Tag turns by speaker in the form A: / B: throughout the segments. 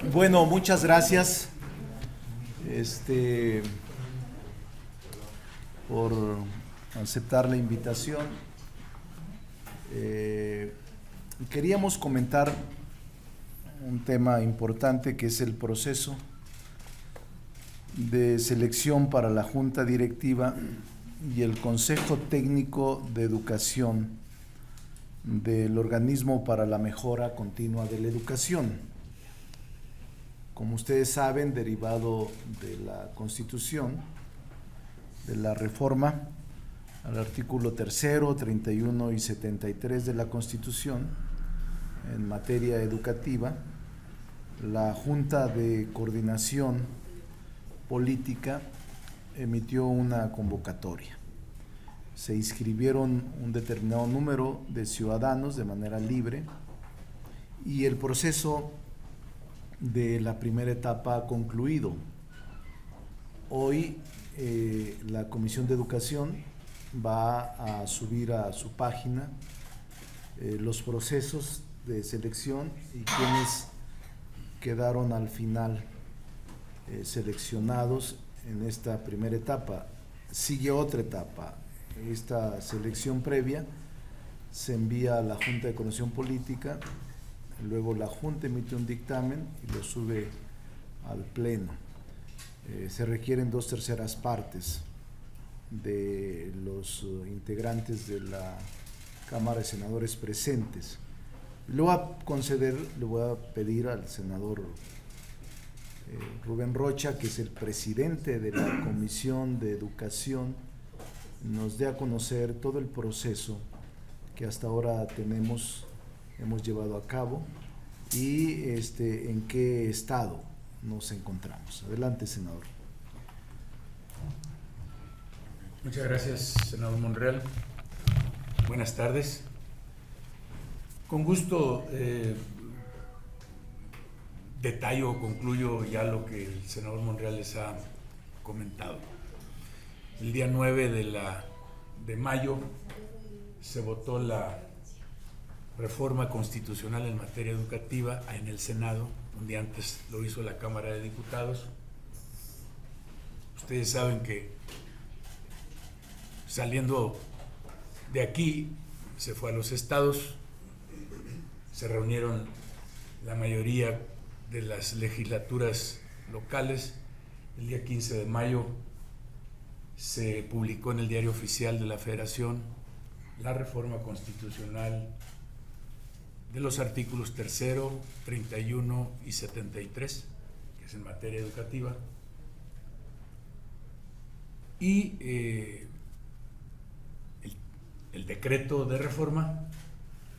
A: Bueno, muchas gracias por aceptar la invitación. Queríamos comentar un tema importante que es el proceso de selección para la Junta Directiva y el Consejo Técnico de Educación del Organismo para la Mejora Continua de la Educación. Como ustedes saben, derivado de la Constitución, de la reforma al artículo 3º, 31 y 73 de la Constitución en materia educativa, la Junta de Coordinación Política emitió una convocatoria. Se inscribieron un determinado número de ciudadanos de manera libre y el proceso de la primera etapa ha concluido. Hoy la Comisión de Educación va a subir a su página los procesos de selección y quienes quedaron al final seleccionados en esta primera etapa. Sigue otra etapa. Esta selección previa se envía a la Junta de Coordinación Política, luego la Junta emite un dictamen y lo sube al Pleno. Se requieren 2/3 partes de los integrantes de la Cámara de Senadores presentes. Le voy a pedir al senador Rubén Rocha, que es el presidente de la Comisión de Educación, nos dé a conocer todo el proceso que hasta ahora hemos llevado a cabo y en qué estado nos encontramos. Adelante, senador.
B: Muchas gracias, senador Monreal. Buenas tardes. Con gusto detallo o concluyo ya lo que el senador Monreal les ha comentado. El día 9 de mayo se votó la reforma constitucional en materia educativa en el Senado, un día antes lo hizo la Cámara de Diputados. Ustedes saben que saliendo de aquí se fue a los estados, se reunieron la mayoría de las legislaturas locales. El día 15 de mayo se publicó en el Diario Oficial de la Federación la reforma constitucional de los artículos 3º, 31 y 73, que es en materia educativa, y el decreto de reforma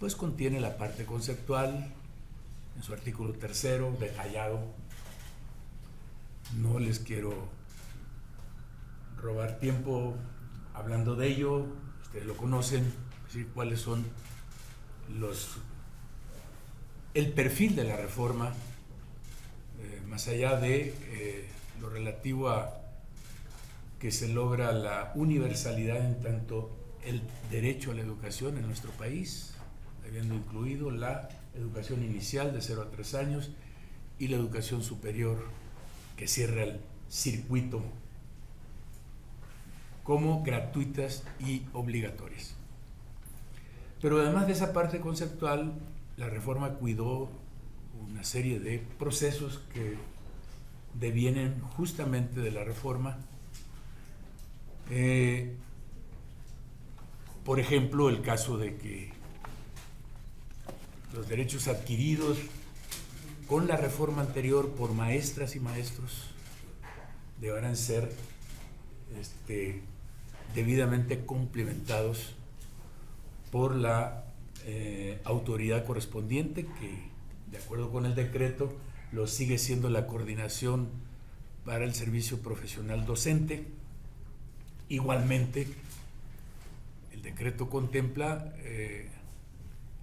B: pues contiene la parte conceptual en su artículo 3º, detallado. No les quiero robar tiempo hablando de ello, ustedes lo conocen, es decir, cuáles son el perfil de la reforma, más allá de lo relativo a que se logra la universalidad en tanto el derecho a la educación en nuestro país, habiendo incluido la educación inicial de 0 a 3 años y la educación superior que cierra el circuito como gratuitas y obligatorias. Pero además de esa parte conceptual, la reforma cuidó una serie de procesos que devienen justamente de la reforma. Por ejemplo, el caso de que los derechos adquiridos con la reforma anterior por maestras y maestros deberán ser debidamente complementados por la autoridad correspondiente, que de acuerdo con el decreto lo sigue siendo la Coordinación para el Servicio Profesional Docente. Igualmente, el decreto contempla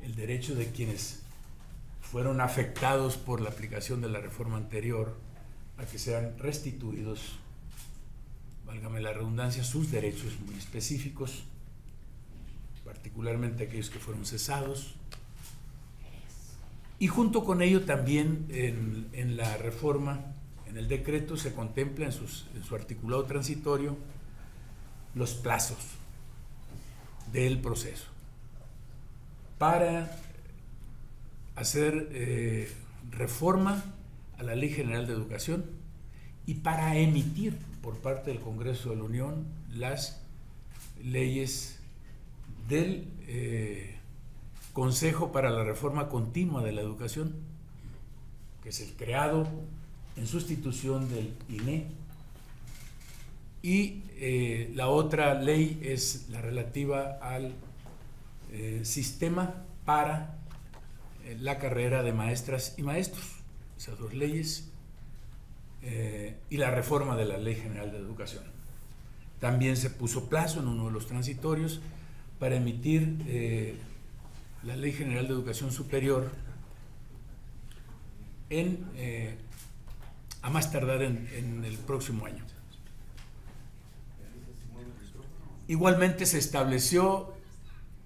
B: el derecho de quienes fueron afectados por la aplicación de la reforma anterior a que sean restituidos, válgame la redundancia, sus derechos muy específicos, particularmente aquellos que fueron cesados, Y junto con ello también en la reforma, en el decreto, se contempla en su articulado transitorio los plazos del proceso para hacer reforma a la Ley General de Educación y para emitir por parte del Congreso de la Unión las leyes del Consejo para la Reforma Continua de la Educación, que es el creado en sustitución del INE, y la otra ley es la relativa al sistema para la carrera de maestras y maestros, esas dos leyes, y la reforma de la Ley General de Educación. También se puso plazo en uno de los transitorios para emitir la Ley General de Educación Superior a más tardar en el próximo año. Igualmente se estableció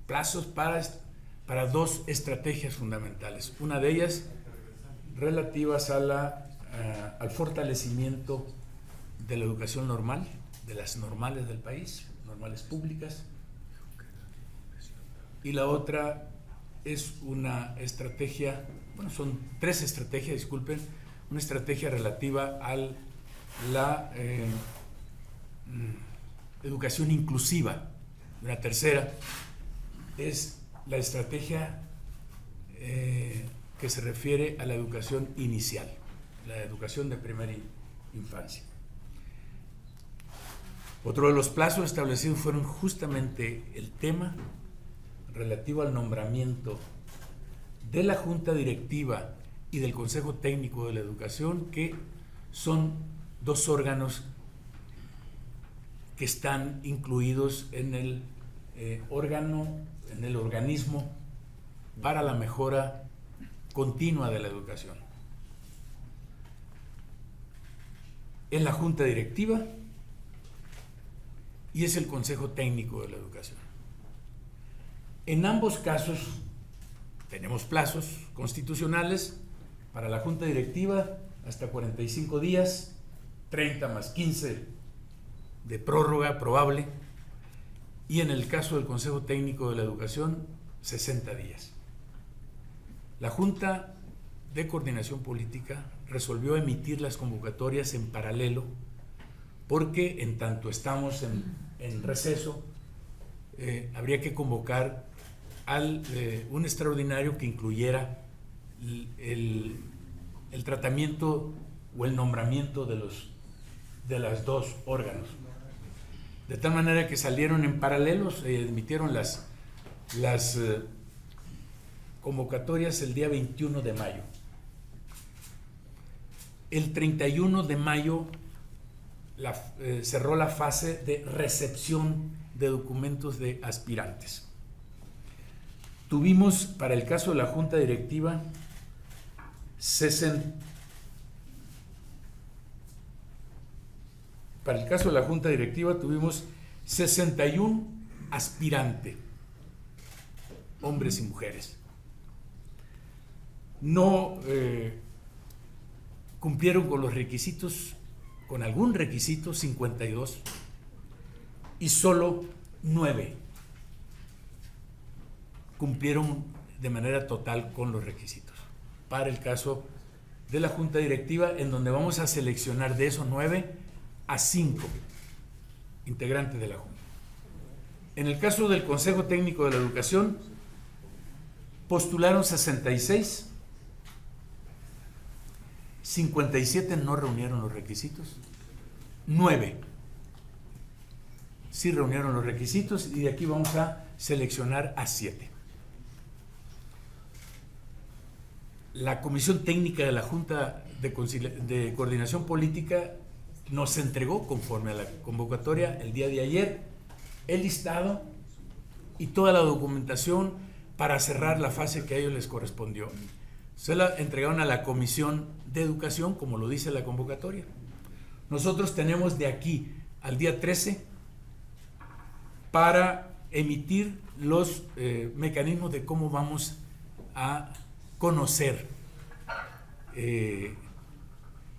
B: plazos para dos estrategias fundamentales. Una de ellas relativas al fortalecimiento de la educación normal, de las normales del país, normales públicas, y la otra es una estrategia, bueno, son tres estrategias, disculpen, una estrategia relativa a la educación inclusiva. Una tercera es la estrategia que se refiere a la educación inicial, la educación de primera infancia. Otro de los plazos establecidos fueron justamente el tema relativo al nombramiento de la Junta Directiva y del Consejo Técnico de la Educación, que son dos órganos que están incluidos en el organismo para la mejora continua de la educación. En la Junta Directiva y es el Consejo Técnico de la Educación. En ambos casos tenemos plazos constitucionales para la Junta Directiva hasta 45 días, 30 más 15 de prórroga probable, y en el caso del Consejo Técnico de la Educación, 60 días. La Junta de Coordinación Política resolvió emitir las convocatorias en paralelo porque en tanto estamos en receso, habría que convocar un extraordinario que incluyera el tratamiento o el nombramiento de las dos órganos. De tal manera que salieron en paralelo, se emitieron las convocatorias el día 21 de mayo. El 31 de mayo cerró la fase de recepción de documentos de aspirantes. Tuvimos, para el caso de la Junta Directiva, tuvimos 61 aspirantes, hombres y mujeres. No cumplieron con los requisitos, con algún requisito, 52, y solo 9 cumplieron de manera total con los requisitos. Para el caso de la Junta Directiva, en donde vamos a seleccionar de esos 9 a 5 integrantes de la Junta. En el caso del Consejo Técnico de la Educación, postularon 66, 57 no reunieron los requisitos, 9 sí reunieron los requisitos, y de aquí vamos a seleccionar a 7. La Comisión Técnica de la Junta de Coordinación Política nos entregó, conforme a la convocatoria, el día de ayer, el listado y toda la documentación para cerrar la fase que a ellos les correspondió. Se la entregaron a la Comisión de Educación, como lo dice la convocatoria. Nosotros tenemos de aquí al día 13 para emitir los mecanismos de cómo vamos a conocer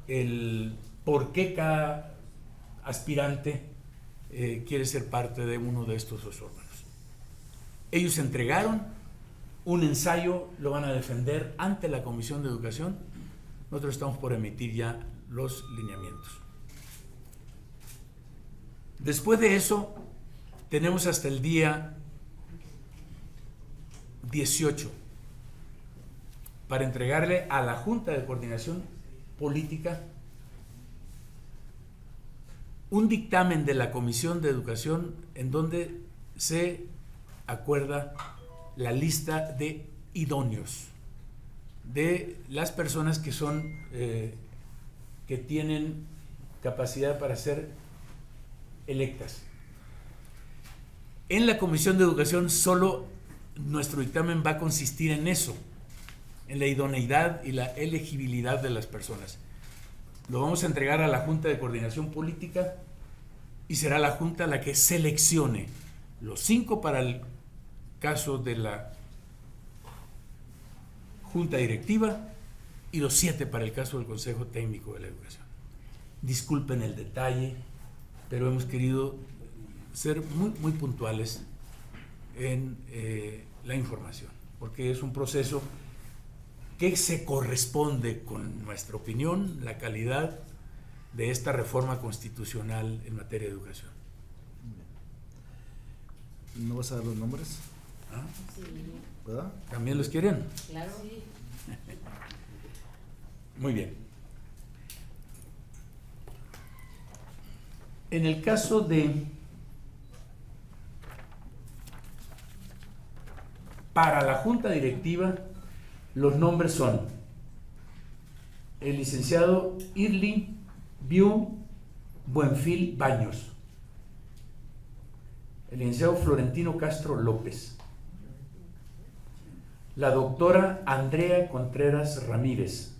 B: el por qué cada aspirante quiere ser parte de uno de estos dos órganos. Ellos entregaron un ensayo, lo van a defender ante la Comisión de Educación. Nosotros estamos por emitir ya los lineamientos. Después de eso, tenemos hasta el día 18 para entregarle a la Junta de Coordinación Política un dictamen de la Comisión de Educación en donde se acuerda la lista de idóneos de las personas que son que tienen capacidad para ser electas. En la Comisión de Educación solo nuestro dictamen va a consistir en eso, en la idoneidad y la elegibilidad de las personas. Lo vamos a entregar a la Junta de Coordinación Política y será la Junta la que seleccione los 5 para el caso de la Junta Directiva y los 7 para el caso del Consejo Técnico de la Educación. Disculpen el detalle, pero hemos querido ser muy puntuales en la información, porque es un proceso que se corresponde con nuestra opinión, la calidad de esta reforma constitucional en materia de educación.
A: ¿No vas a dar los nombres?
B: ¿Ah?
C: Sí.
A: ¿Verdad?
B: ¿También los quieren?
C: Claro, sí.
B: Muy bien. En el caso de para la Junta Directiva, los nombres son el licenciado Irling Biu Buenfil Baños, el licenciado Florentino Castro López, la doctora Andrea Contreras Ramírez,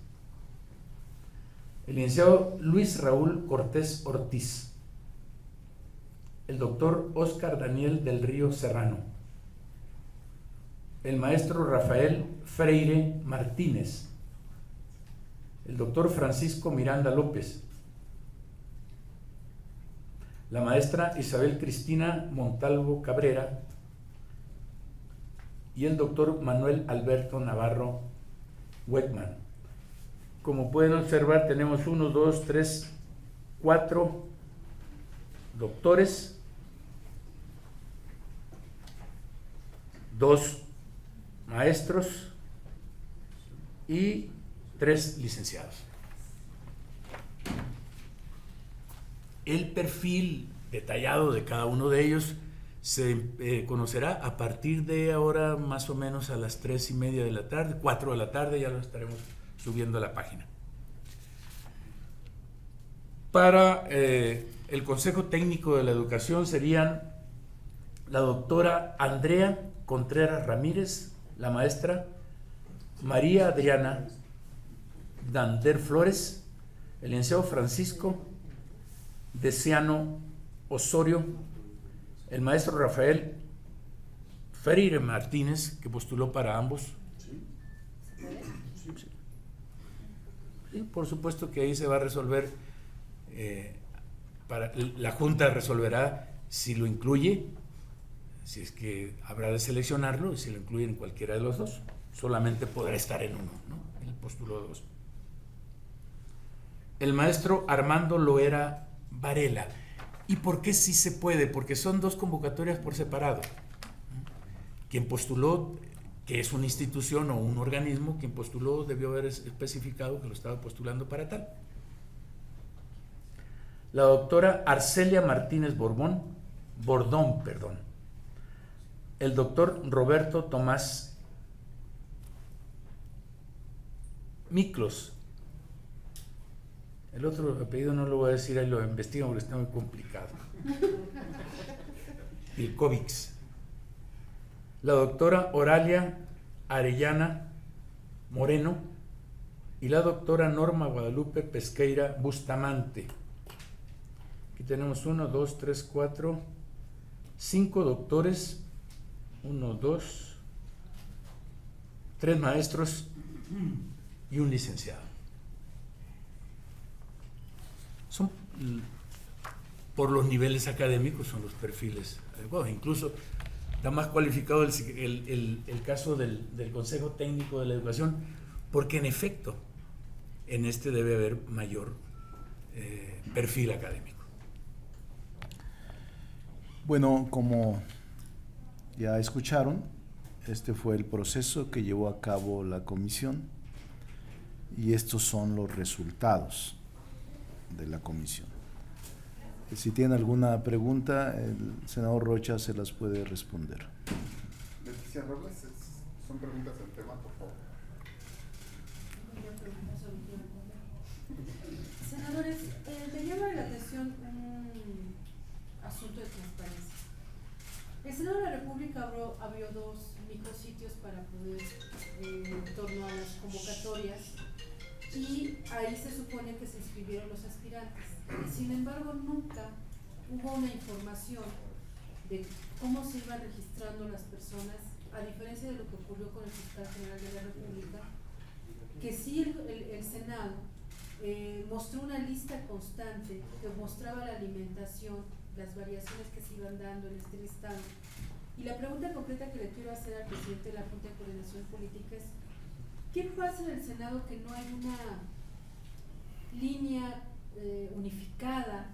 B: el licenciado Luis Raúl Cortés Ortiz, el doctor Óscar Daniel del Río Serrano, el maestro Rafael Freire Martínez, el doctor Francisco Miranda López, la maestra Isabel Cristina Montalvo Cabrera y el doctor Manuel Alberto Navarro Weckman. Como pueden observar, tenemos 1, 2, 3, 4 doctores, 2 maestros y 3 licenciados. El perfil detallado de cada uno de ellos se conocerá a partir de ahora, más o menos a las 3:30 de la tarde, 4 de la tarde, ya lo estaremos subiendo a la página. Para el Consejo Técnico de la Educación serían la doctora Andrea Contreras Ramírez, la maestra María Adriana Dander Flores, el licenciado Francisco Deciano Osorio, el maestro Rafael Freire Martínez, que postuló para ambos. Sí, por supuesto que ahí se va a resolver, la Junta resolverá si lo incluye, si es que habrá de seleccionarlo, y si lo incluye en cualquiera de los dos. Solamente podrá estar en uno, ¿no? El postuló 2. El maestro Armando Loera Varela. ¿Y por qué sí se puede? Porque son 2 convocatorias por separado. Quien postuló, que es una institución o un organismo, quien postuló debió haber especificado que lo estaba postulando para tal. La doctora Arcelia Martínez Bordón, el doctor Roberto Tomás Miklos. El otro apellido no lo voy a decir, ahí lo investigo porque está muy complicado. Ilkovics. La doctora Oralia Arellana Moreno y la doctora Norma Guadalupe Pesqueira Bustamante. Aquí tenemos 1, 2, 3, 4, 5 doctores, 1, 2, 3 maestros y un licenciado. Son, por los niveles académicos, son los perfiles adecuados. Incluso está más cualificado el caso del Consejo Técnico de la Educación, porque en efecto en este debe haber mayor perfil académico.
A: Bueno, como ya escucharon, este fue el proceso que llevó a cabo la comisión y estos son los resultados de la comisión. Si tiene alguna pregunta, el senador Rocha se las puede responder.
C: Leticia Robles, son preguntas del tema, por favor.
D: Senadores, me llama la atención un asunto de transparencia. El Senado de la República abrió 2 micrositios para poder, en torno a las convocatorias, y ahí se supone que se inscribieron los aspirantes. Sin embargo, nunca hubo una información de cómo se iban registrando las personas, a diferencia de lo que ocurrió con el fiscal general de la República, que sí el Senado mostró una lista constante que mostraba la alimentación, las variaciones que se iban dando en este listado. Y la pregunta concreta que le quiero hacer al presidente de la Junta de Coordinación Política es: ¿qué pasa en el Senado que no hay una línea unificada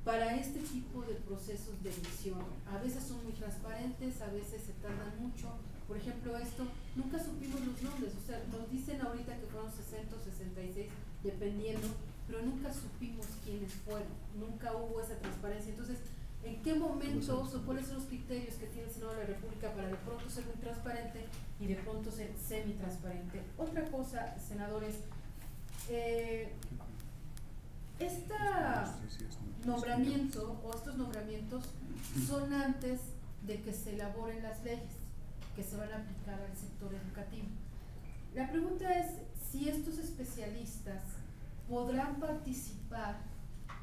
D: para este tipo de procesos de elección? A veces son muy transparentes, a veces se tardan mucho. Por ejemplo, esto, nunca supimos los nombres, o sea, nos dicen ahorita que fueron 60 o 66, dependiendo, pero nunca supimos quiénes fueron, nunca hubo esa transparencia. Entonces, ¿en qué momento o cuáles son los criterios que tiene el Senado de la República para de pronto ser muy transparente y de pronto ser semi-transparente? Otra cosa, senadores, este nombramiento o estos nombramientos son antes de que se elaboren las leyes que se van a aplicar al sector educativo. La pregunta es si estos especialistas podrán participar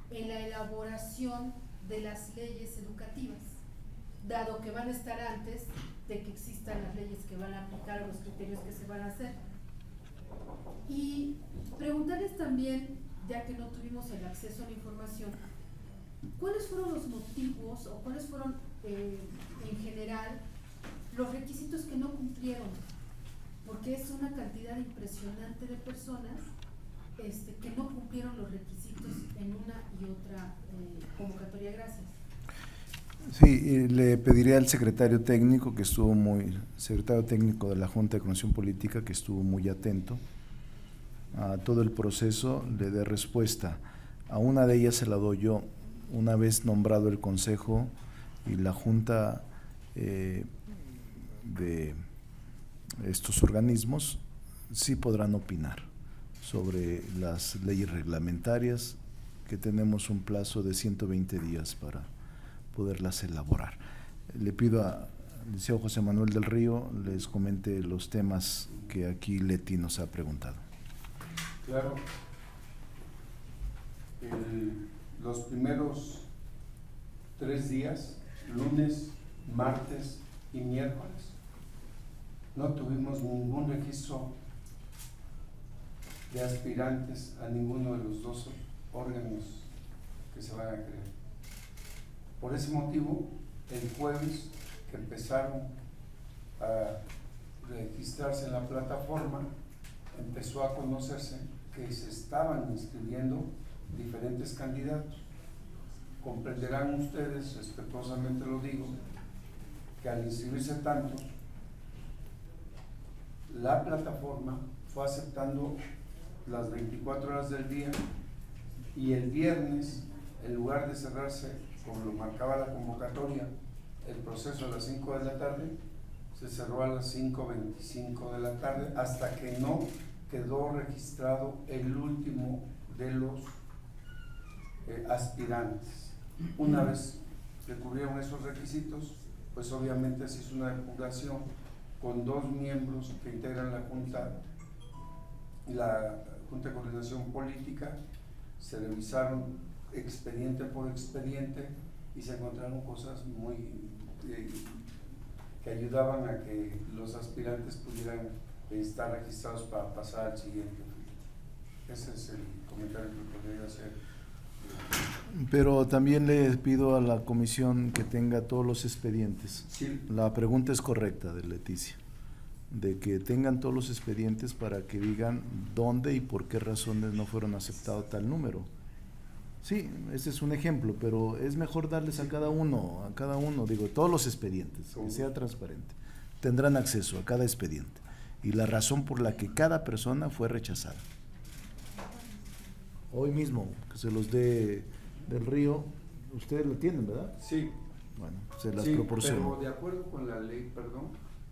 D: en la elaboración de las leyes educativas, dado que van a estar antes de que existan las leyes que van a aplicar o los criterios que se van a hacer. Y preguntarles también, ya que no tuvimos el acceso a la información, ¿cuáles fueron los motivos o cuáles fueron en general los requisitos que no cumplieron? Porque es una cantidad impresionante de personas que no cumplieron los requisitos en una y otra convocatoria. Gracias.
A: Sí, le pediré al secretario técnico secretario técnico de la Junta de Coordinación Política, que estuvo muy atento a todo el proceso, le dé respuesta. A una de ellas se la doy yo. Una vez nombrado el Consejo y la Junta de estos organismos, sí podrán opinar sobre las leyes reglamentarias, que tenemos un plazo de 120 días para poderlas elaborar. Le pido al licenciado José Manuel del Río les comente los temas que aquí Leti nos ha preguntado.
C: Claro. Los primeros 3 días, lunes, martes y miércoles, no tuvimos ningún registro de aspirantes a ninguno de los 2 órganos que se van a crear. Por ese motivo, el jueves que empezaron a registrarse en la plataforma, empezó a conocerse que se estaban inscribiendo diferentes candidatos. Comprenderán ustedes, respetuosamente lo digo, que al inscribirse tantos, la plataforma fue aceptando las 24 horas del día, y el viernes, en lugar de cerrarse como lo marcaba la convocatoria, el proceso a las 5 de la tarde, se cerró a las 5:25 de la tarde, hasta que no quedó registrado el último de los aspirantes. Una vez que cubrieron esos requisitos, pues obviamente se hizo una depuración con 2 miembros que integran la Junta de Coordinación Política. Se revisaron expediente por expediente y se encontraron cosas muy que ayudaban a que los aspirantes pudieran estar registrados para pasar al siguiente filtro. Ese es el comentario que podría hacer.
A: Pero también le pido a la comisión que tenga todos los expedientes.
C: Sí.
A: La pregunta es correcta de Leticia, de que tengan todos los expedientes para que digan dónde y por qué razones no fueron aceptados tal número. Sí, ese es un ejemplo, pero es mejor darles a cada uno, digo, todos los expedientes, que sea transparente. Tendrán acceso a cada expediente y la razón por la que cada persona fue rechazada. Hoy mismo, que se los dé del Río, ustedes lo tienen, ¿verdad?
C: Sí.
A: Bueno, se las
C: Sí,
A: proporciono.
C: pero de acuerdo con la ley,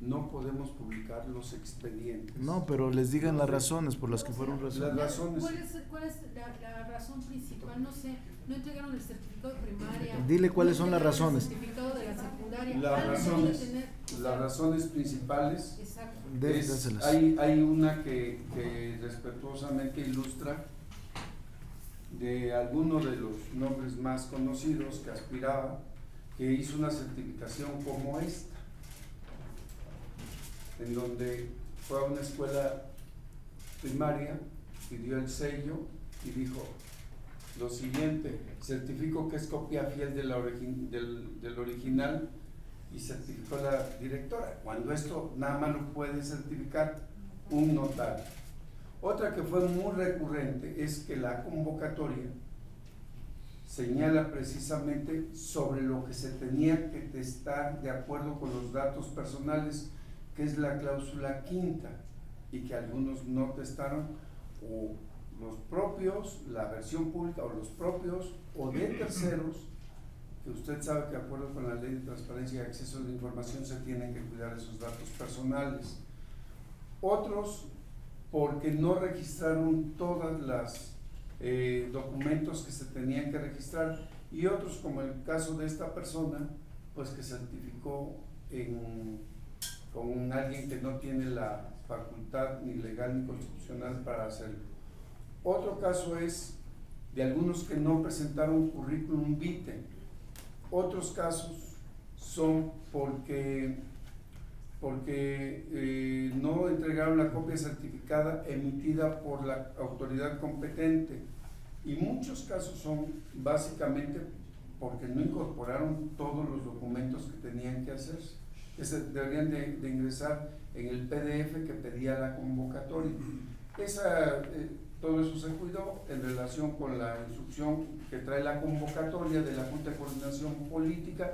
C: no podemos publicar los expedientes.
A: No, pero les digan las razones por las que fueron
C: Las
A: razones.
C: razones.
D: ¿Cuál es la razón principal? No sé, no entregaron el certificado de primaria.
A: Dile cuáles
D: no
A: son las
D: entregaron
A: razones.
D: El certificado de la secundaria.
C: Las
D: Algo
C: razones,
D: deben tener, o sea,
C: las razones principales,
D: Exacto.
A: Déselas.
C: hay una que respetuosamente ilustra de alguno de los nombres más conocidos que aspiraba, que hizo una certificación como esta, en donde fue a una escuela primaria, pidió el sello y dijo lo siguiente: certifico que es copia fiel de del original, y certificó la directora, cuando esto nada más lo puede certificar un notario. Otra que fue muy recurrente es que la convocatoria señala precisamente sobre lo que se tenía que testar de acuerdo con los datos personales, que es la cláusula quinta, y que algunos no testaron, o los propios, la versión pública, o los propios, o de terceros, que usted sabe que de acuerdo con la Ley de Transparencia y Acceso a la Información se tienen que cuidar esos datos personales. Otros porque no registraron todas las documentos que se tenían que registrar, y otros, como el caso de esta persona, pues que certificó con alguien que no tiene la facultad ni legal ni constitucional para hacerlo. Otro caso es de algunos que no presentaron currículum vitae. Otros casos son porque no entregaron la copia certificada emitida por la autoridad competente, y muchos casos son básicamente porque no incorporaron todos los documentos que tenían que hacer, que se deberían de ingresar en el PDF que pedía la convocatoria. Todo eso se cuidó en relación con la instrucción que trae la convocatoria de la Junta de Coordinación Política.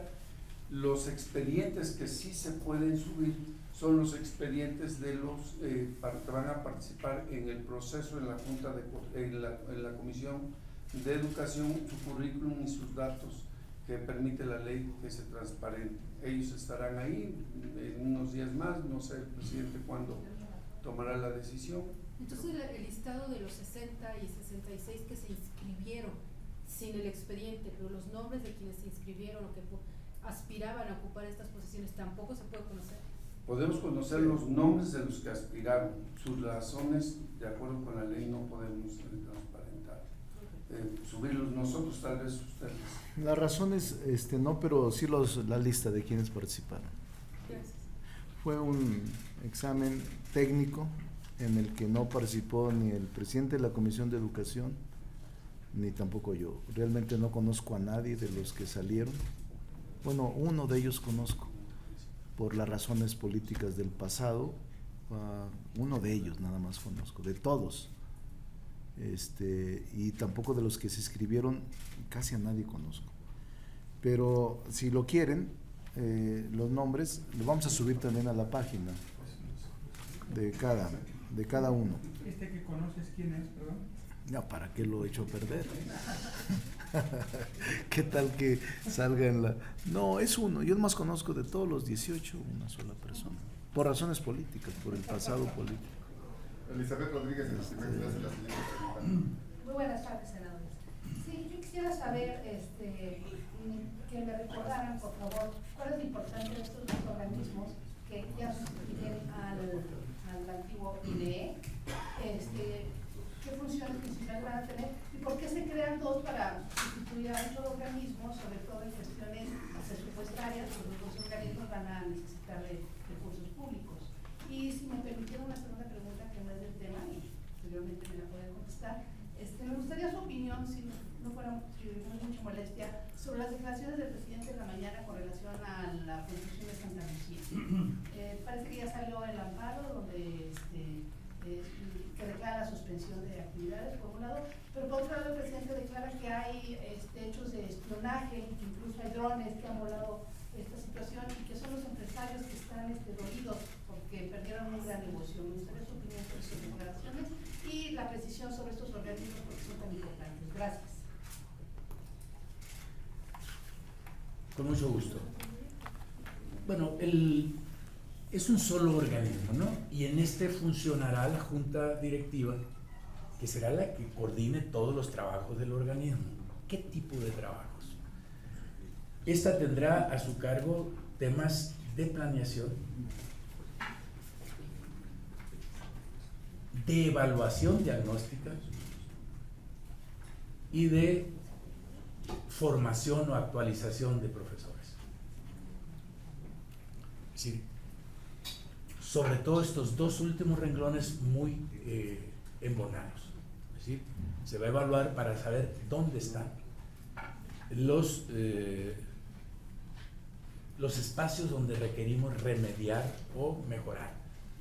C: Los expedientes que sí se pueden subir son los expedientes de los que van a participar en el proceso en la Junta en la Comisión de Educación, su currículum y sus datos que permite la ley que se transparente. Ellos estarán ahí en unos días más, no sé el presidente cuándo tomará la decisión.
D: Entonces el listado de los 60 y 66 que se inscribieron sin el expediente, pero los nombres de quienes se inscribieron o que aspiraban a ocupar estas posiciones, ¿tampoco se puede conocer?
C: Podemos conocer los nombres de los que aspiraron, sus razones, de acuerdo con la ley, no podemos transparentar. Subirlos nosotros, tal vez ustedes.
A: Las razones, no, pero sí la lista de quienes participaron.
D: Gracias.
A: Fue un examen técnico en el que no participó ni el presidente de la Comisión de Educación, ni tampoco yo. Realmente no conozco a nadie de los que salieron. Bueno, uno de ellos conozco, por las razones políticas del pasado, uno de ellos nada más conozco, de todos. Y tampoco de los que se inscribieron, casi a nadie conozco. Pero si lo quieren, los nombres, lo vamos a subir también a la página de cada uno.
E: ¿Este que conoces quién es, perdón?
A: No, ¿para qué lo he hecho perder? ¿Qué tal que salga en la...? No, es uno. Yo más conozco de todos los 18, una sola persona. Por razones políticas, por el pasado político.
F: Elizabeth Rodríguez, en la siguiente pregunta.
G: Muy buenas tardes, senadores. Sí, yo quisiera saber, que me recordaran, por favor, cuál es la importancia de estos dos organismos que ya sustituyen al antiguo INEE, qué funciones principales van a tener y por qué se crean dos para sustituir a otro organismo, sobre todo en cuestiones presupuestarias, porque los dos organismos van a necesitar de recursos públicos. Y si me permitieron una segunda pregunta que no es del tema y posteriormente me la pueden contestar, me gustaría su opinión, si no fuera mucha molestia, sobre las declaraciones del presidente en la mañana con relación a la construcción de Santa Lucía. Parece que ya salió el amparo donde que declara la suspensión de actividades, por un lado, pero por otro lado el presidente declara que hay hechos de espionaje, que incluso hay drones que han volado esta situación y que son los empresarios que están dolidos porque perdieron un gran negocio. Me gustaría su opinión sobre sus declaraciones y la precisión sobre estos organismos porque son tan importantes. Gracias.
B: Con mucho gusto. Bueno, es un solo organismo, ¿no? Y en este funcionará la junta directiva, que será la que coordine todos los trabajos del organismo. ¿Qué tipo de trabajos? Esta tendrá a su cargo temas de planeación, de evaluación diagnóstica y de formación o actualización de profesores. Es decir, sobre todo estos dos últimos renglones muy embonados. Es decir, se va a evaluar para saber dónde están los espacios donde requerimos remediar o mejorar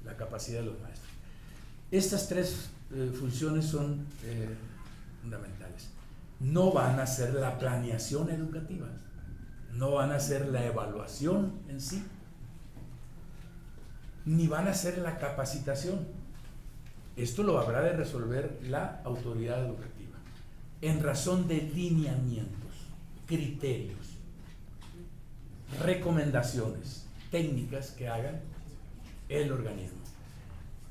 B: la capacidad de los maestros. Estas tres funciones son fundamentales. No van a ser la planeación educativa, no van a ser la evaluación en sí, ni van a ser la capacitación. Esto lo habrá de resolver la autoridad educativa en razón de lineamientos, criterios, recomendaciones técnicas que hagan el organismo.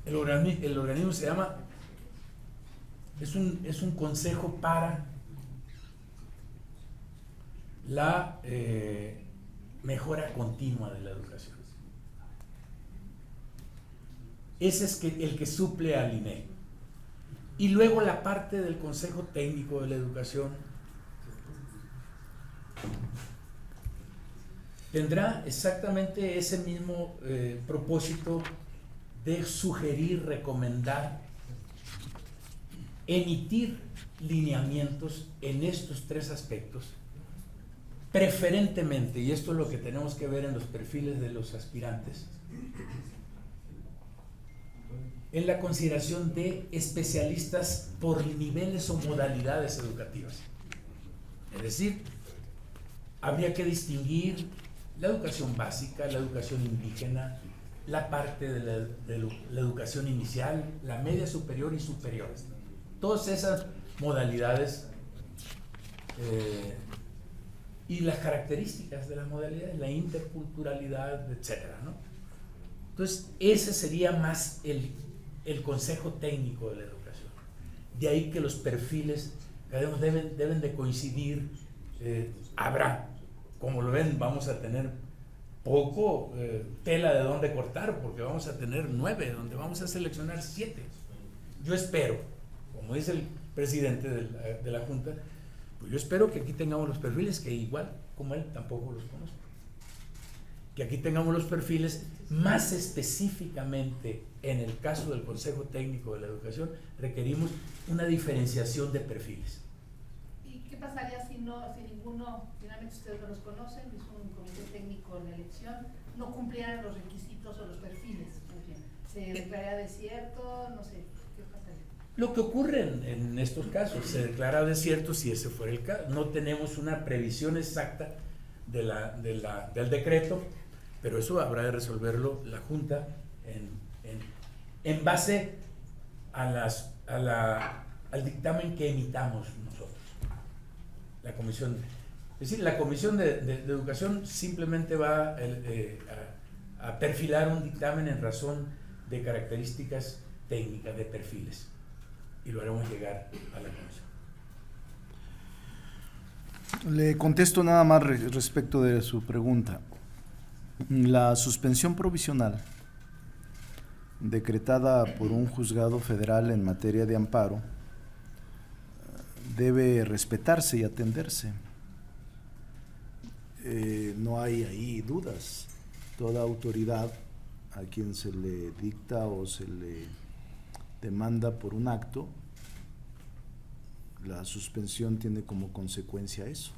B: El organismo se llama, es un consejo para la mejora continua de la educación. Ese es el que suple al INE. Y luego la parte del Consejo Técnico de la Educación tendrá exactamente ese mismo propósito de sugerir, recomendar, emitir lineamientos en estos tres aspectos, preferentemente, y esto es lo que tenemos que ver en los perfiles de los aspirantes, en la consideración de especialistas por niveles o modalidades educativas. Es decir, habría que distinguir la educación básica, la educación indígena, la parte de la educación inicial, la media superior y superior. Todas esas modalidades y las características de las modalidades, la interculturalidad, etcétera, ¿no? Entonces, ese sería más el consejo técnico de la educación. De ahí que los perfiles deben de coincidir. Habrá, como lo ven, vamos a tener poco tela de dónde cortar, porque vamos a tener 9, donde vamos a seleccionar 7. Yo espero, como dice el presidente de la Junta, pues yo espero que aquí tengamos los perfiles que igual como él tampoco los conozco. Que aquí tengamos los perfiles más específicamente. En el caso del Consejo Técnico de la Educación requerimos una diferenciación de perfiles.
G: ¿Y qué pasaría si ninguno, finalmente ustedes no los conocen, es un comité técnico en elección, no cumplieran los requisitos o los perfiles? ¿Se declararía desierto? No sé, ¿qué pasaría?
B: Lo que ocurre en estos casos, se declara desierto si ese fuera el caso. No tenemos una previsión exacta del decreto, pero eso habrá de resolverlo la Junta en base al dictamen que emitamos nosotros, la comisión. Es decir, la Comisión de Educación simplemente va a perfilar un dictamen en razón de características técnicas, de perfiles, y lo haremos llegar a la Comisión.
A: Le contesto nada más respecto de su pregunta. La suspensión provisional decretada por un juzgado federal en materia de amparo debe respetarse y atenderse. No hay ahí dudas. Toda autoridad a quien se le dicta o se le demanda por un acto, la suspensión tiene como consecuencia eso,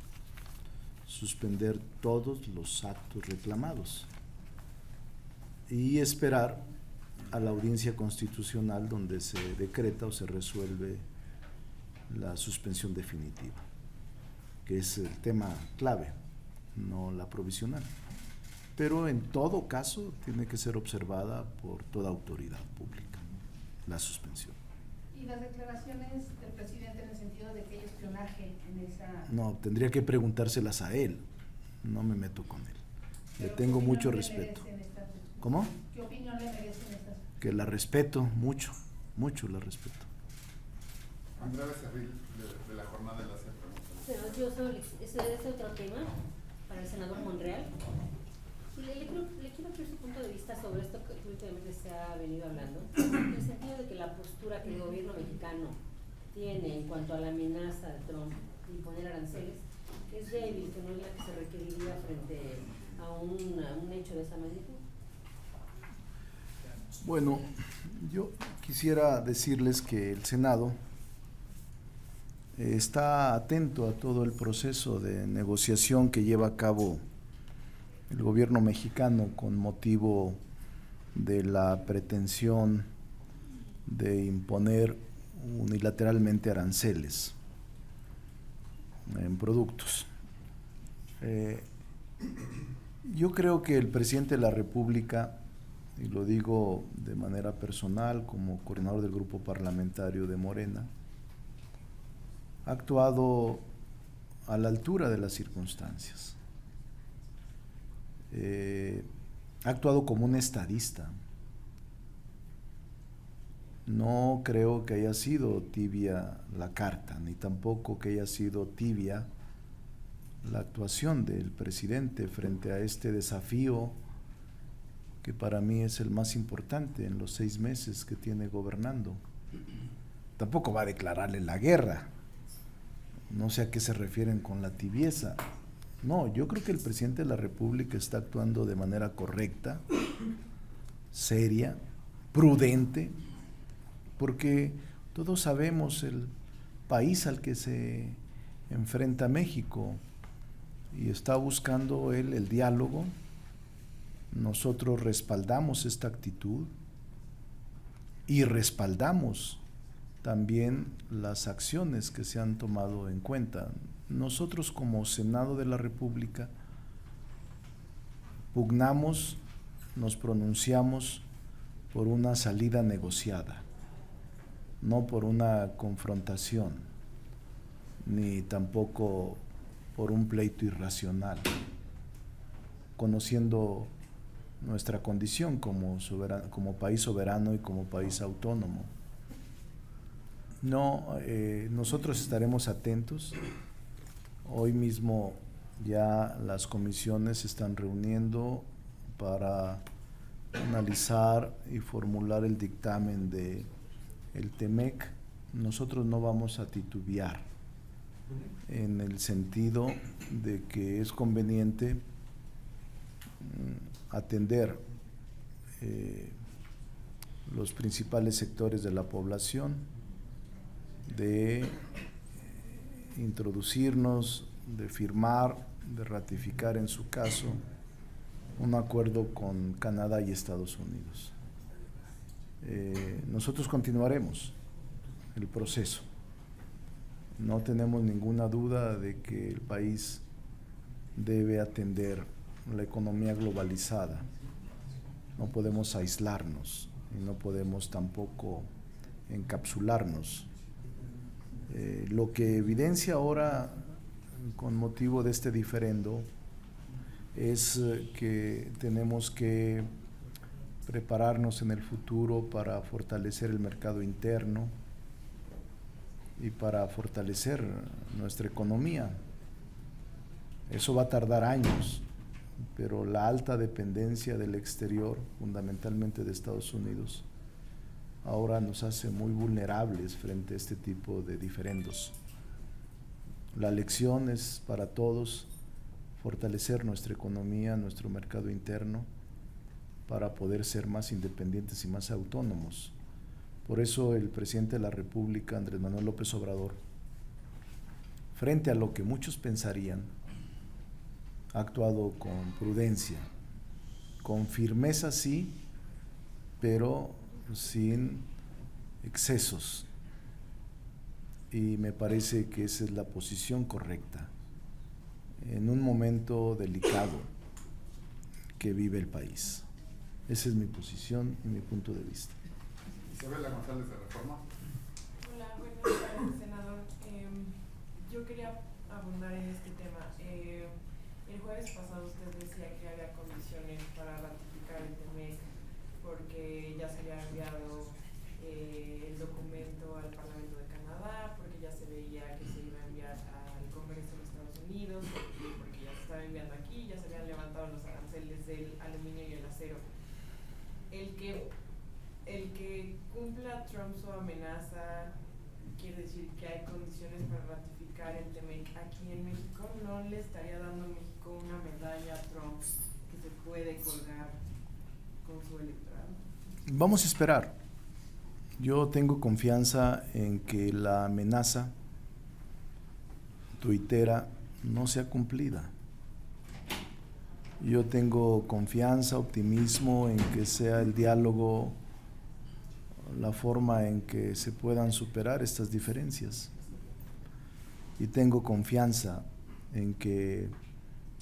A: suspender todos los actos reclamados y esperar a la audiencia constitucional donde se decreta o se resuelve la suspensión definitiva, que es el tema clave, no la provisional. Pero en todo caso tiene que ser observada por toda autoridad pública, la suspensión.
G: ¿Y las declaraciones del presidente en el sentido de que hay espionaje en esa...?
A: No, tendría que preguntárselas a él, no me meto con él. Le
G: Pero
A: tengo
G: ¿qué
A: mucho
G: opinión le
A: respeto.
G: merecen estas?
A: ¿Cómo?
G: ¿Qué opinión le merecen estas?
A: Que la respeto mucho, mucho la respeto.
F: Andrea Becerril, de la jornada de la preguntas.
H: Pero yo sobre ese otro tema para el senador Monreal. Y le quiero pedir su punto de vista sobre esto que últimamente se ha venido hablando, en el sentido de que la postura que el gobierno mexicano tiene en cuanto a la amenaza de Trump de imponer aranceles es débil, que no es la que se requeriría frente a un hecho de esa magnitud.
A: Bueno, yo quisiera decirles que el Senado está atento a todo el proceso de negociación que lleva a cabo el gobierno mexicano con motivo de la pretensión de imponer unilateralmente aranceles en productos. Yo creo que el presidente de la República, y lo digo de manera personal como coordinador del grupo parlamentario de Morena, ha actuado a la altura de las circunstancias. Ha actuado como un estadista. No creo que haya sido tibia la carta, ni tampoco que haya sido tibia la actuación del presidente frente a este desafío que para mí es el más importante en los 6 meses que tiene gobernando. Tampoco va a declararle la guerra. No sé a qué se refieren con la tibieza. No, yo creo que el presidente de la República está actuando de manera correcta, seria, prudente, porque todos sabemos el país al que se enfrenta México y está buscando él el diálogo. Nosotros respaldamos esta actitud y respaldamos también las acciones que se han tomado en cuenta. Nosotros como Senado de la República pugnamos, nos pronunciamos por una salida negociada, no por una confrontación, ni tampoco por un pleito irracional, conociendo nuestra condición como país soberano y como país autónomo. No, nosotros estaremos atentos. Hoy mismo ya las comisiones se están reuniendo para analizar y formular el dictamen de el TEMEC. Nosotros no vamos a titubear en el sentido de que es conveniente atender los principales sectores de la población, de introducirnos, de firmar, de ratificar en su caso un acuerdo con Canadá y Estados Unidos. Nosotros continuaremos el proceso. No tenemos ninguna duda de que el país debe atender la economía globalizada. No podemos aislarnos y no podemos tampoco encapsularnos. Lo que evidencia ahora con motivo de este diferendo es que tenemos que prepararnos en el futuro para fortalecer el mercado interno y para fortalecer nuestra economía. Eso va a tardar años, pero la alta dependencia del exterior, fundamentalmente de Estados Unidos, ahora nos hace muy vulnerables frente a este tipo de diferendos. La lección es para todos fortalecer nuestra economía, nuestro mercado interno, para poder ser más independientes y más autónomos. Por eso el presidente de la República, Andrés Manuel López Obrador, frente a lo que muchos pensarían, ha actuado con prudencia, con firmeza sí, pero sin excesos. Y me parece que esa es la posición correcta en un momento delicado que vive el país. Esa es mi posición y mi punto de vista.
F: Isabela González de Reforma.
I: Hola, buenas tardes, senador. Yo quería abundar en este tema. El jueves pasado usted decía que había condiciones para ratificar el TEMEC porque ya se había enviado el documento al Parlamento de Canadá, porque ya se veía que se iba a enviar al Congreso de Estados Unidos, porque ya se estaba enviando aquí, ya se habían levantado los aranceles del aluminio y el acero. El que cumpla Trump su amenaza quiere decir que hay condiciones para ratificar el TEMEC aquí en México. ¿No le estaría dando a México una medalla a Trump que se puede colgar con su electorado?
A: Vamos a esperar. Yo tengo confianza en que la amenaza tuitera no sea cumplida. Yo tengo confianza, optimismo en que sea el diálogo la forma en que se puedan superar estas diferencias. Y tengo confianza en que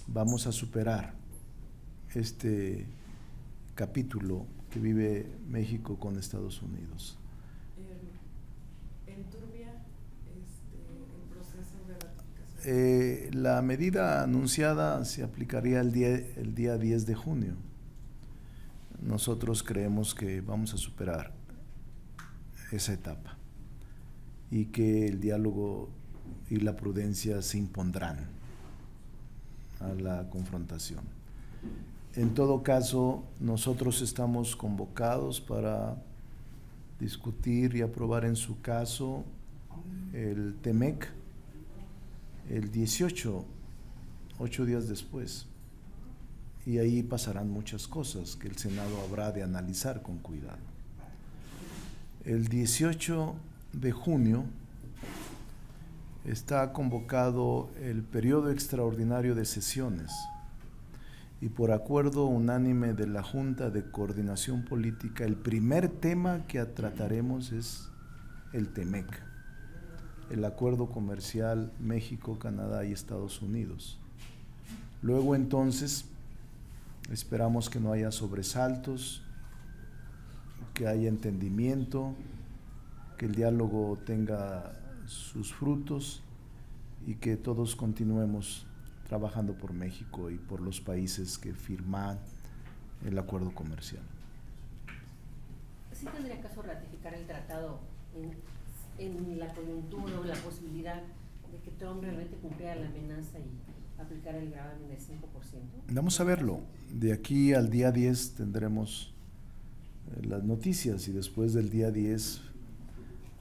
A: vamos a superar este capítulo que vive México con Estados Unidos.
I: ¿Enturbia el proceso de ratificación?
A: La medida anunciada se aplicaría el día 10 de junio. Nosotros creemos que vamos a superar esa etapa y que el diálogo y la prudencia se impondrán a la confrontación. En todo caso, nosotros estamos convocados para discutir y aprobar en su caso el TEMEC el 18, 8 días después. Y ahí pasarán muchas cosas que el Senado habrá de analizar con cuidado. El 18 de junio está convocado el periodo extraordinario de sesiones y por acuerdo unánime de la Junta de Coordinación Política, el primer tema que trataremos es el TEMEC, el acuerdo comercial México, Canadá y Estados Unidos. Luego entonces esperamos que no haya sobresaltos, que haya entendimiento, que el diálogo tenga sus frutos y que todos continuemos trabajando por México y por los países que firman el acuerdo comercial.
H: ¿Sí tendría caso ratificar el tratado en la coyuntura o la posibilidad de que Trump realmente cumpliera la amenaza y aplicara el gravamen del 5%?
A: Vamos a verlo. De aquí al día 10 tendremos las noticias y después del día 10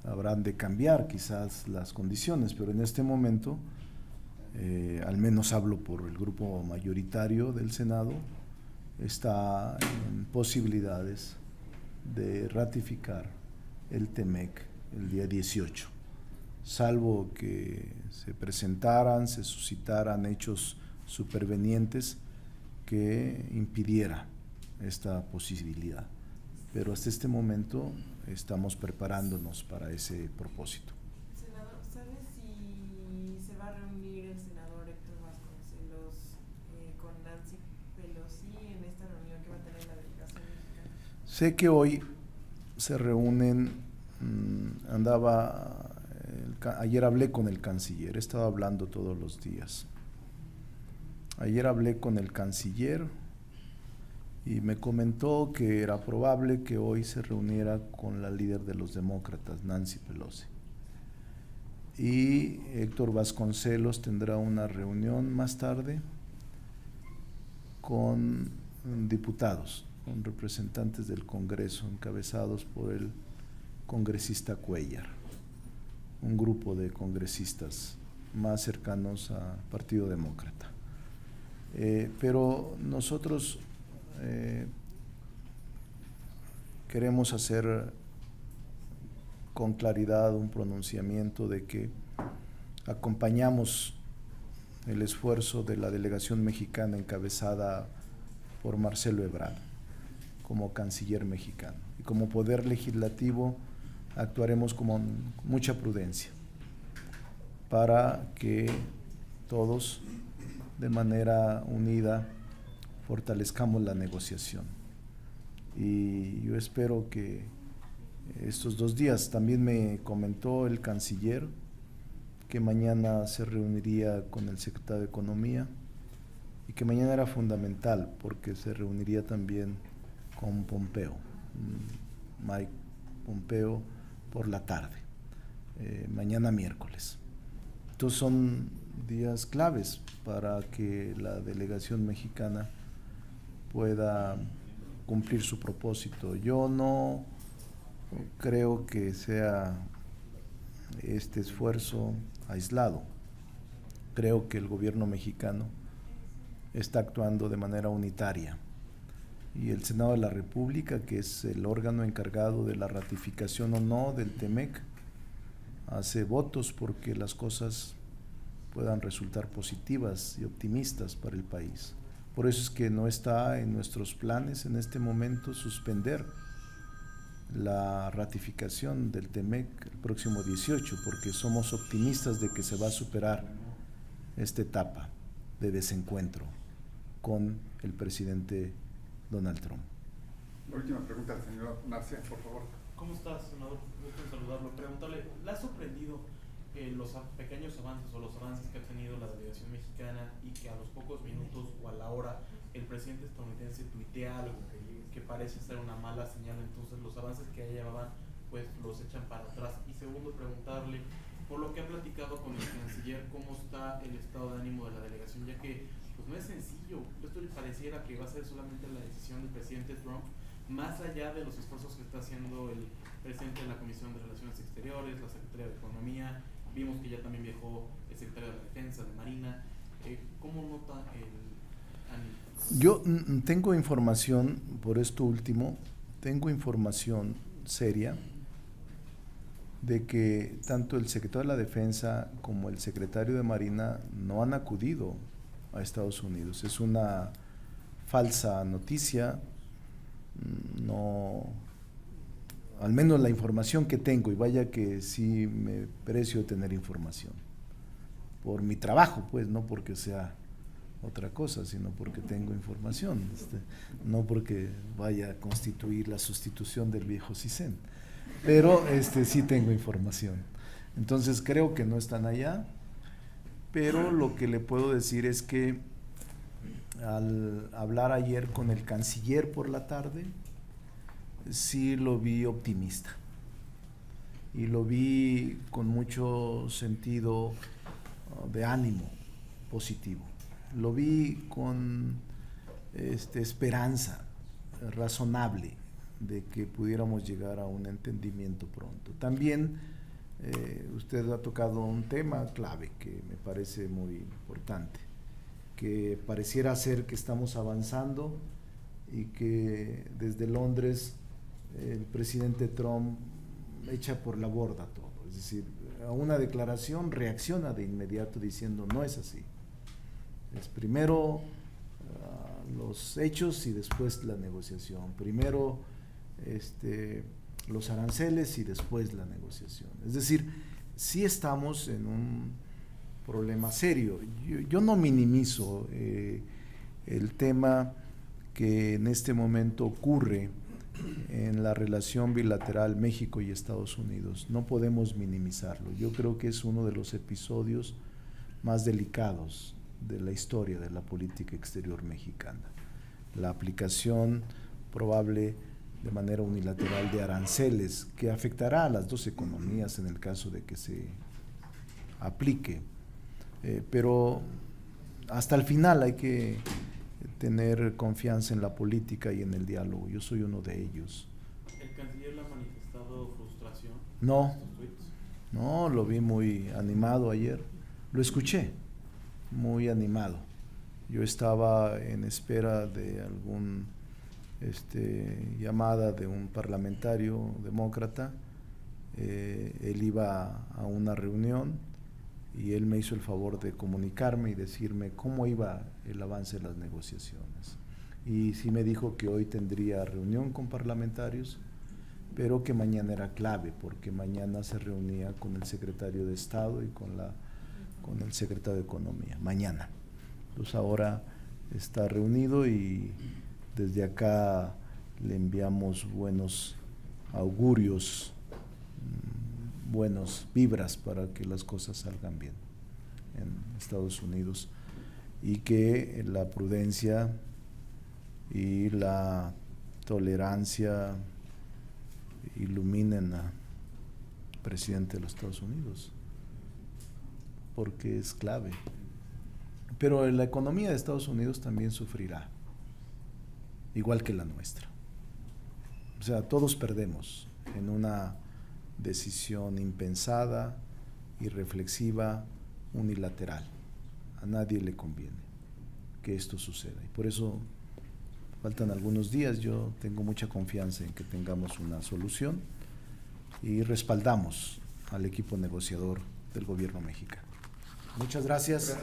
A: habrán de cambiar quizás las condiciones, pero en este momento, al menos hablo por el grupo mayoritario del Senado, está en posibilidades de ratificar el TEMEC el día 18, salvo que se presentaran, se suscitaran hechos supervenientes que impidiera esta posibilidad. Pero hasta este momento estamos preparándonos para ese propósito.
I: Senador, ¿sabe si se va a reunir el senador Héctor Vasconcelos con Nancy Pelosi en esta reunión que va a tener la delegación mexicana?
A: Sé que hoy se reúnen, ayer hablé con el canciller, he estado hablando todos los días. Ayer hablé con el canciller y me comentó que era probable que hoy se reuniera con la líder de los demócratas, Nancy Pelosi. Y Héctor Vasconcelos tendrá una reunión más tarde con diputados, con representantes del Congreso, encabezados por el congresista Cuellar, un grupo de congresistas más cercanos al Partido Demócrata. Pero nosotros queremos hacer con claridad un pronunciamiento de que acompañamos el esfuerzo de la delegación mexicana encabezada por Marcelo Ebrard como canciller mexicano. Y como poder legislativo actuaremos con mucha prudencia para que todos de manera unida fortalezcamos la negociación. Y yo espero que estos 2 días, también me comentó el canciller que mañana se reuniría con el secretario de Economía y que mañana era fundamental porque se reuniría también con Pompeo, Mike Pompeo, por la tarde, mañana miércoles. Entonces son días claves para que la delegación mexicana pueda cumplir su propósito. Yo no creo que sea este esfuerzo aislado. Creo que el gobierno mexicano está actuando de manera unitaria y el Senado de la República, que es el órgano encargado de la ratificación o no del TEMEC, hace votos porque las cosas puedan resultar positivas y optimistas para el país. Por eso es que no está en nuestros planes en este momento suspender la ratificación del TEMEC el próximo 18, porque somos optimistas de que se va a superar esta etapa de desencuentro con el presidente Donald Trump.
F: La última pregunta al señor Marcia, por favor.
J: ¿Cómo estás, senador? Gusto en saludarlo. Preguntarle, ¿le ha sorprendido los pequeños avances o los avances que ha tenido la delegación mexicana y que a los pocos minutos o a la hora el presidente estadounidense tuitea algo que parece ser una mala señal? Entonces los avances que ya llevaban pues los echan para atrás. Y segundo, preguntarle, por lo que ha platicado con el canciller, ¿cómo está el estado de ánimo de la delegación? Ya que pues no es sencillo, esto le pareciera que va a ser solamente la decisión del presidente Trump, más allá de los esfuerzos que está haciendo el presidente de la Comisión de Relaciones Exteriores, la Secretaría de Economía, vimos que ya también viajó el secretario de la Defensa, de Marina. ¿Cómo nota el ánimo?
A: Yo tengo información, por esto último, tengo información seria de que tanto el secretario de la Defensa como el secretario de Marina no han acudido a Estados Unidos. Es una falsa noticia, no, al menos la información que tengo, y vaya que sí me precio tener información, por mi trabajo, pues, no porque sea otra cosa, sino porque tengo información, no porque vaya a constituir la sustitución del viejo CISEN, pero sí tengo información. Entonces creo que no están allá, pero lo que le puedo decir es que al hablar ayer con el canciller por la tarde, sí lo vi optimista y lo vi con mucho sentido de ánimo positivo. Lo vi con esperanza razonable de que pudiéramos llegar a un entendimiento pronto. También usted ha tocado un tema clave que me parece muy importante, que pareciera ser que estamos avanzando y que desde Londres el presidente Trump echa por la borda todo. Es decir, a una declaración reacciona de inmediato diciendo no es así. Es primero los hechos y después la negociación. Primero los aranceles y después la negociación. Es decir, sí estamos en un problema serio. Yo no minimizo el tema que en este momento ocurre en la relación bilateral México y Estados Unidos. No podemos minimizarlo. Yo creo que es uno de los episodios más delicados de la historia de la política exterior mexicana. La aplicación probable de manera unilateral de aranceles que afectará a las dos economías en el caso de que se aplique. Pero hasta el final hay que tener confianza en la política y en el diálogo. Yo soy uno de ellos.
J: ¿El canciller le ha manifestado frustración?
A: No, lo vi muy animado ayer. Lo escuché, muy animado. Yo estaba en espera de algún llamada de un parlamentario demócrata. Él iba a una reunión y él me hizo el favor de comunicarme y decirme cómo iba el avance de las negociaciones. Y sí me dijo que hoy tendría reunión con parlamentarios, pero que mañana era clave, porque mañana se reunía con el secretario de Estado y con el secretario de Economía. Mañana. Entonces ahora está reunido y desde acá le enviamos buenos augurios, buenas vibras para que las cosas salgan bien en Estados Unidos y que la prudencia y la tolerancia iluminen al presidente de los Estados Unidos, porque es clave. Pero la economía de Estados Unidos también sufrirá, igual que la nuestra. O sea, todos perdemos en una decisión impensada, irreflexiva, unilateral. A nadie le conviene que esto suceda. Y por eso faltan algunos días. Yo tengo mucha confianza en que tengamos una solución y respaldamos al equipo negociador del gobierno mexicano. Muchas gracias.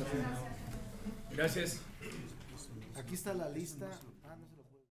B: Gracias.
A: Aquí está la lista.